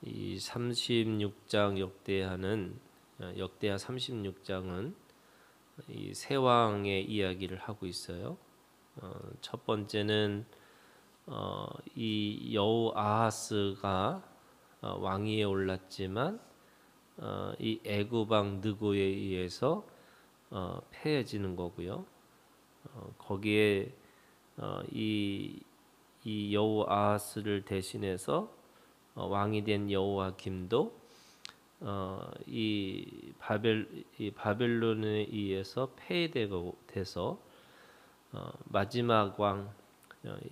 이 36장 역대하 36장은 이 세 왕의 이야기를 하고 있어요. 첫 번째는 이 여호아하스가 왕위에 올랐지만 이 애굽 왕 느고에 의해서 패해지는 거고요. 거기에 이 여호아하스를 대신해서 왕이 된 여호야김도 이 바벨론에 의해서 패해돼서 마지막 왕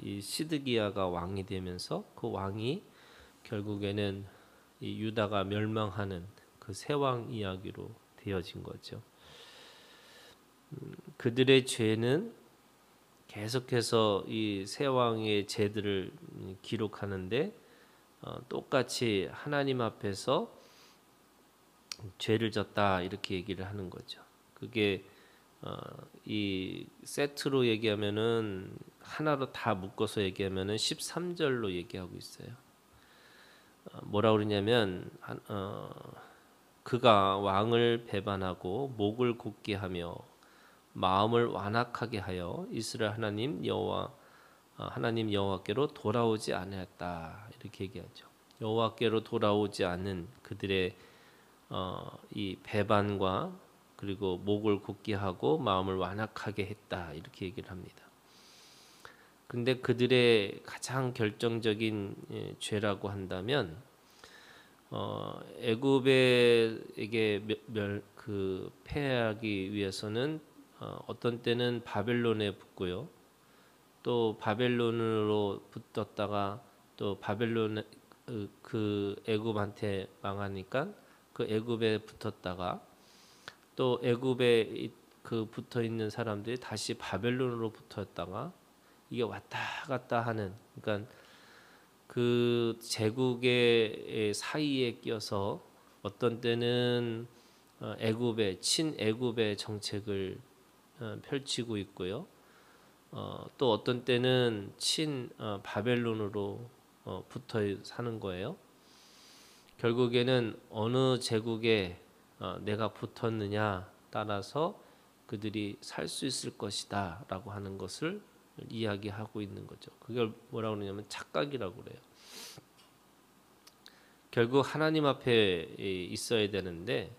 이 시드기야가 왕이 되면서 그 왕이 결국에는 이 유다가 멸망하는 그 세 왕 이야기로 되어진 거죠. 그들의 죄는 계속해서 이 세 왕의 죄들을 기록하는데 똑같이 하나님 앞에서 죄를 졌다 이렇게 얘기를 하는 거죠. 그게 이 세트로 얘기하면은 하나로 다 묶어서 얘기하면은 13절로 얘기하고 있어요. 뭐라 그러냐면 그가 왕을 배반하고 목을 곧게 하며 마음을 완악하게 하여 이스라엘 하나님 여호와께로 돌아오지 아니했다 이렇게 얘기하죠. 여호와께로 돌아오지 않는 그들의 이 배반과 그리고 목을 곧게 하고 마음을 완악하게 했다 이렇게 얘기를 합니다. 그런데 그들의 가장 결정적인 죄라고 한다면 애굽에게 그 패하기 위해서는 어떤 때는 바벨론에 붙고요. 또 바벨론으로 붙었다가 또 바벨론 그 애굽한테 망하니까 그 애굽에 붙었다가 또 애굽에 그 붙어 있는 사람들이 다시 바벨론으로 붙었다가 이게 왔다 갔다 하는, 그러니까 그 제국의 사이에 껴서 어떤 때는 애굽의 친애굽의 정책을 펼치고 있고요. 또 어떤 때는 친 바벨론으로 붙어 사는 거예요. 결국에는 어느 제국에 내가 붙었느냐 따라서 그들이 살 수 있을 것이다라고 하는 것을 이야기하고 있는 거죠. 그걸 뭐라고 그러냐면 착각이라고 그래요. 결국 하나님 앞에 있어야 되는데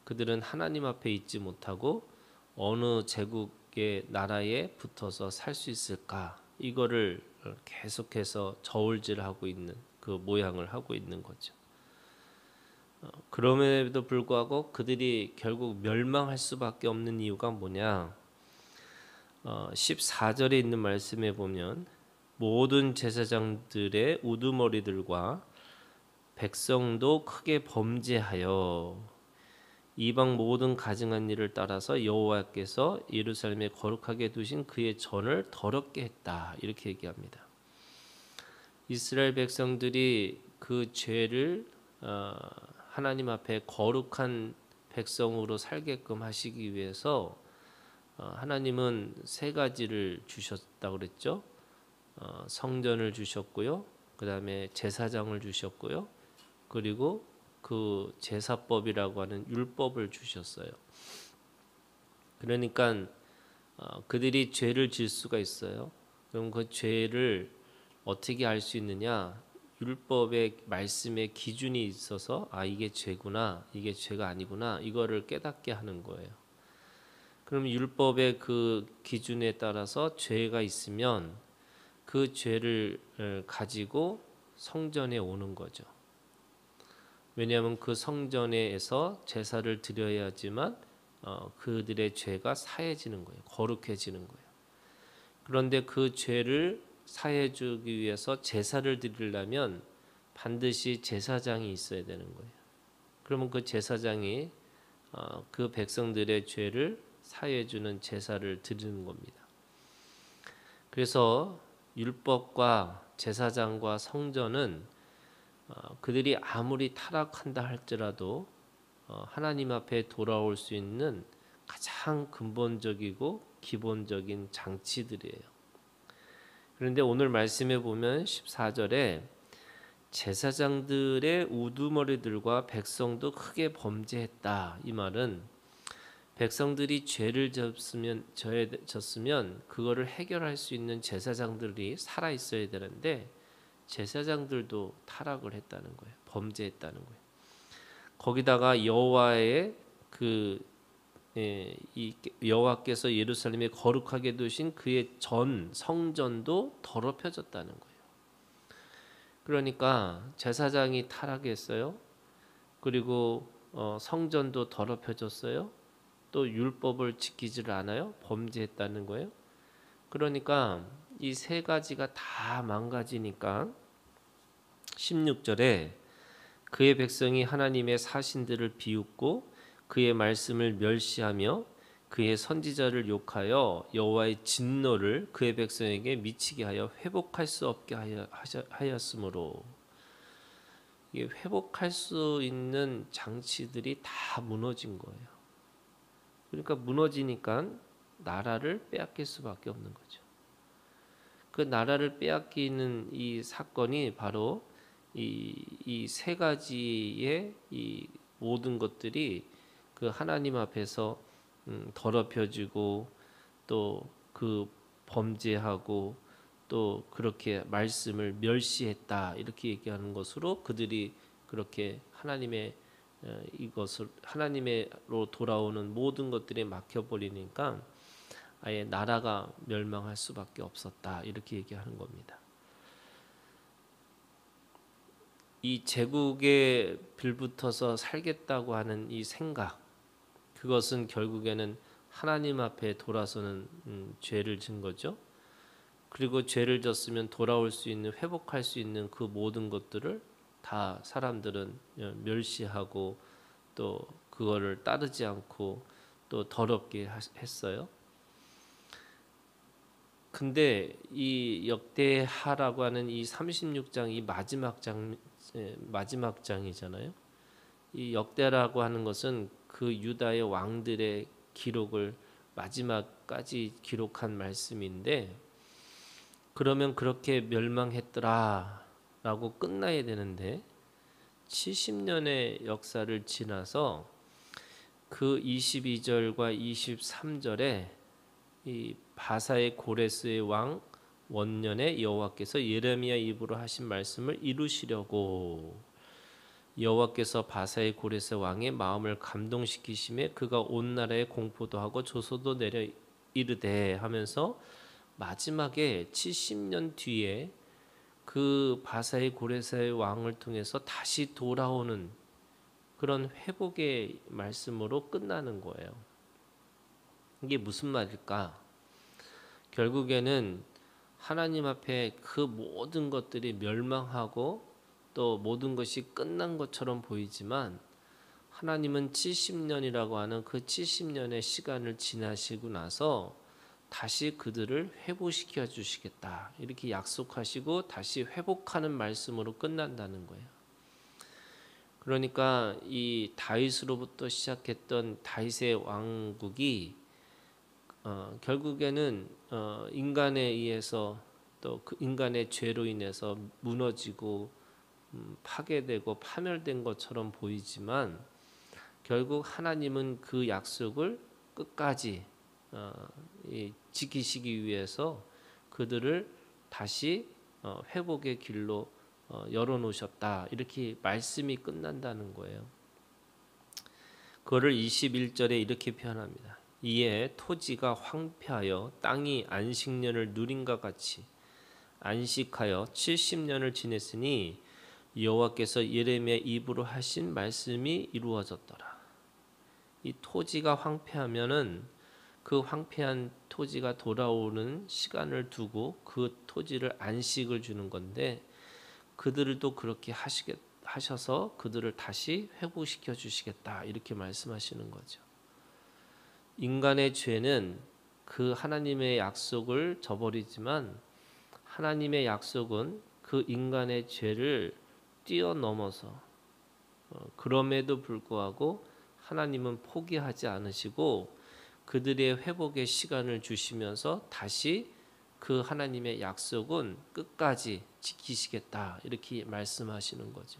그들은 하나님 앞에 있지 못하고 어느 제국의 나라에 붙어서 살 수 있을까 이거를 계속해서 저울질하고 있는 그 모양을 하고 있는 거죠. 그럼에도 불구하고 그들이 결국 멸망할 수밖에 없는 이유가 뭐냐? 14절에 있는 말씀에 보면 모든 제사장들의 우두머리들과 백성도 크게 범죄하여 이방 모든 가증한 일을 따라서 여호와께서 예루살렘에 거룩하게 두신 그의 전을 더럽게 했다 이렇게 얘기합니다. 이스라엘 백성들이 그 죄를 하나님 앞에 거룩한 백성으로 살게끔 하시기 위해서 하나님은 세 가지를 주셨다고 그랬죠. 성전을 주셨고요. 그 다음에 제사장을 주셨고요. 그리고 그 제사법이라고 하는 율법을 주셨어요. 그러니까 그들이 죄를 질 수가 있어요. 그럼 그 죄를 어떻게 알 수 있느냐? 율법의 말씀의 기준이 있어서 이게 죄구나, 이게 죄가 아니구나 이거를 깨닫게 하는 거예요. 그럼 율법의 그 기준에 따라서 죄가 있으면 그 죄를 가지고 성전에 오는 거죠. 왜냐하면 그 성전에서 제사를 드려야지만 그들의 죄가 사해지는 거예요. 거룩해지는 거예요. 그런데 그 죄를 사해주기 위해서 제사를 드리려면 반드시 제사장이 있어야 되는 거예요. 그러면 그 제사장이 그 백성들의 죄를 사해주는 제사를 드리는 겁니다. 그래서 율법과 제사장과 성전은 그들이 아무리 타락한다 할지라도 하나님 앞에 돌아올 수 있는 가장 근본적이고 기본적인 장치들이에요. 그런데 오늘 말씀에 보면 14절에 제사장들의 우두머리들과 백성도 크게 범죄했다. 이 말은 백성들이 죄를 졌으면 그거를 해결할 수 있는 제사장들이 살아 있어야 되는데 제사장들도 타락을 했다는 거예요. 범죄했다는 거예요. 거기다가 여호와의 이 여호와께서 예루살렘에 거룩하게 두신 그의 전 성전도 더럽혀졌다는 거예요. 그러니까 제사장이 타락했어요. 그리고 성전도 더럽혀졌어요. 또 율법을 지키지를 않아요. 범죄했다는 거예요. 그러니까 이 세 가지가 다 망가지니까 16절에 그의 백성이 하나님의 사신들을 비웃고 그의 말씀을 멸시하며 그의 선지자를 욕하여 여호와의 진노를 그의 백성에게 미치게 하여 회복할 수 없게 하였으므로, 이게 회복할 수 있는 장치들이 다 무너진 거예요. 그러니까 무너지니까 나라를 빼앗길 수밖에 없는 거죠. 그 나라를 빼앗기는 이 사건이 바로 이 세 가지의 이 모든 것들이 그 하나님 앞에서 더럽혀지고 또 그 범죄하고 또 그렇게 말씀을 멸시했다 이렇게 얘기하는 것으로 그들이 그렇게 하나님의 이것을 하나님으로 돌아오는 모든 것들이 막혀버리니까 아예 나라가 멸망할 수밖에 없었다 이렇게 얘기하는 겁니다. 이 제국에 빌붙어서 살겠다고 하는 이 생각, 그것은 결국에는 하나님 앞에 돌아서는 죄를 진 거죠. 그리고 죄를 졌으면 돌아올 수 있는, 회복할 수 있는 그 모든 것들을 다 사람들은 멸시하고 또 그거를 따르지 않고 또 더럽게 했어요. 근데 이 역대하라고 하는 이 36장 이 마지막 장이잖아요. 이 역대라고 하는 것은 그 유다의 왕들의 기록을 마지막까지 기록한 말씀인데, 그러면 그렇게 멸망했더라라고 끝나야 되는데 70년의 역사를 지나서 그 22절과 23절에 이 바사의 고레스의 왕 원년에 여호와께서 예레미야 입으로 하신 말씀을 이루시려고 여호와께서 바사의 고레스 왕의 마음을 감동시키심에 그가 온 나라에 공포도 하고 조소도 내려 이르되 하면서 마지막에 70년 뒤에 그 바사의 고레스의 왕을 통해서 다시 돌아오는 그런 회복의 말씀으로 끝나는 거예요. 이게 무슨 말일까? 결국에는 하나님 앞에 그 모든 것들이 멸망하고 또 모든 것이 끝난 것처럼 보이지만 하나님은 70년이라고 하는 그 70년의 시간을 지나시고 나서 다시 그들을 회복시켜 주시겠다 이렇게 약속하시고 다시 회복하는 말씀으로 끝난다는 거예요. 그러니까 이 다윗으로부터 시작했던 다윗의 왕국이 결국에는 인간에 의해서 또 그 인간의 죄로 인해서 무너지고 파괴되고 파멸된 것처럼 보이지만 결국 하나님은 그 약속을 끝까지 지키시기 위해서 그들을 다시 회복의 길로 열어놓으셨다 이렇게 말씀이 끝난다는 거예요. 그거를 21절에 이렇게 표현합니다. 이에 토지가 황폐하여 땅이 안식년을 누린과 같이 안식하여 70년을 지냈으니 여호와께서 예레미야 입으로 하신 말씀이 이루어졌더라. 이 토지가 황폐하면은 그 황폐한 토지가 돌아오는 시간을 두고 그 토지를 안식을 주는 건데 그들도 그렇게 하셔서 그들을 다시 회복시켜 주시겠다 이렇게 말씀하시는 거죠. 인간의 죄는 그 하나님의 약속을 저버리지만 하나님의 약속은 그 인간의 죄를 뛰어넘어서 그럼에도 불구하고 하나님은 포기하지 않으시고 그들의 회복의 시간을 주시면서 다시 그 하나님의 약속은 끝까지 지키시겠다 이렇게 말씀하시는 거죠.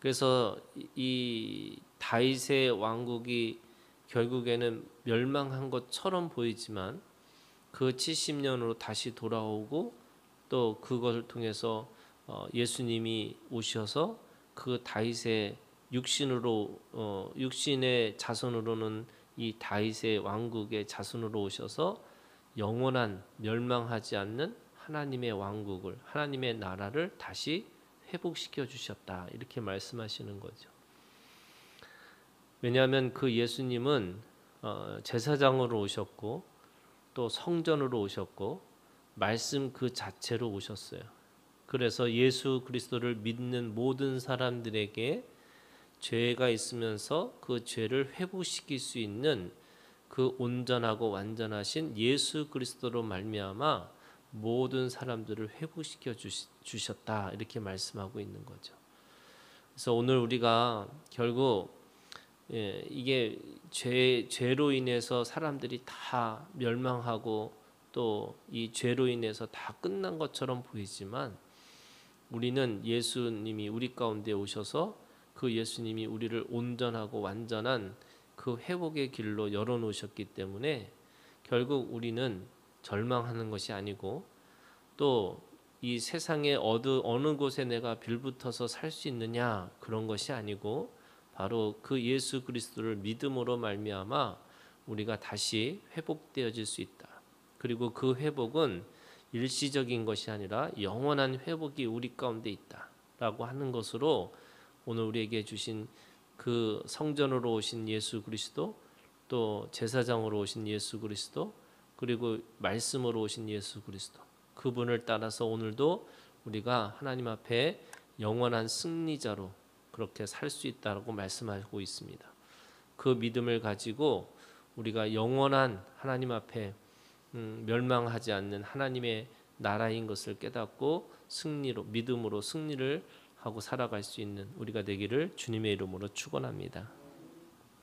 그래서 이 다윗의 왕국이 결국에는 멸망한 것처럼 보이지만 그 70년으로 다시 돌아오고 또 그것을 통해서 예수님이 오셔서 그 다윗의 육신의 자손으로는 이 다윗의 왕국의 자손으로 오셔서 영원한 멸망하지 않는 하나님의 왕국을, 하나님의 나라를 다시 회복시켜 주셨다 이렇게 말씀하시는 거죠. 왜냐하면 그 예수님은 제사장으로 오셨고 또 성전으로 오셨고 말씀 그 자체로 오셨어요. 그래서 예수 그리스도를 믿는 모든 사람들에게 죄가 있으면서 그 죄를 회복시킬 수 있는 그 온전하고 완전하신 예수 그리스도로 말미암아 모든 사람들을 회복시켜 주셨다 이렇게 말씀하고 있는 거죠. 그래서 오늘 우리가 결국 이게 죄로 인해서 사람들이 다 멸망하고 또 이 죄로 인해서 다 끝난 것처럼 보이지만 우리는 예수님이 우리 가운데 오셔서 그 예수님이 우리를 온전하고 완전한 그 회복의 길로 열어놓으셨기 때문에 결국 우리는 절망하는 것이 아니고 또 이 세상의 어느 곳에 내가 빌붙어서 살 수 있느냐 그런 것이 아니고 바로 그 예수 그리스도를 믿음으로 말미암아 우리가 다시 회복되어질 수 있다. 그리고 그 회복은 일시적인 것이 아니라 영원한 회복이 우리 가운데 있다라고 하는 것으로 오늘 우리에게 주신 그 성전으로 오신 예수 그리스도 또 제사장으로 오신 예수 그리스도 그리고 말씀으로 오신 예수 그리스도 그분을 따라서 오늘도 우리가 하나님 앞에 영원한 승리자로 그렇게 살 수 있다고 말씀하고 있습니다. 그 믿음을 가지고 우리가 영원한 하나님 앞에 멸망하지 않는 하나님의 나라인 것을 깨닫고 승리로 믿음으로 승리를 하고 살아갈 수 있는 우리가 되기를 주님의 이름으로 축원합니다.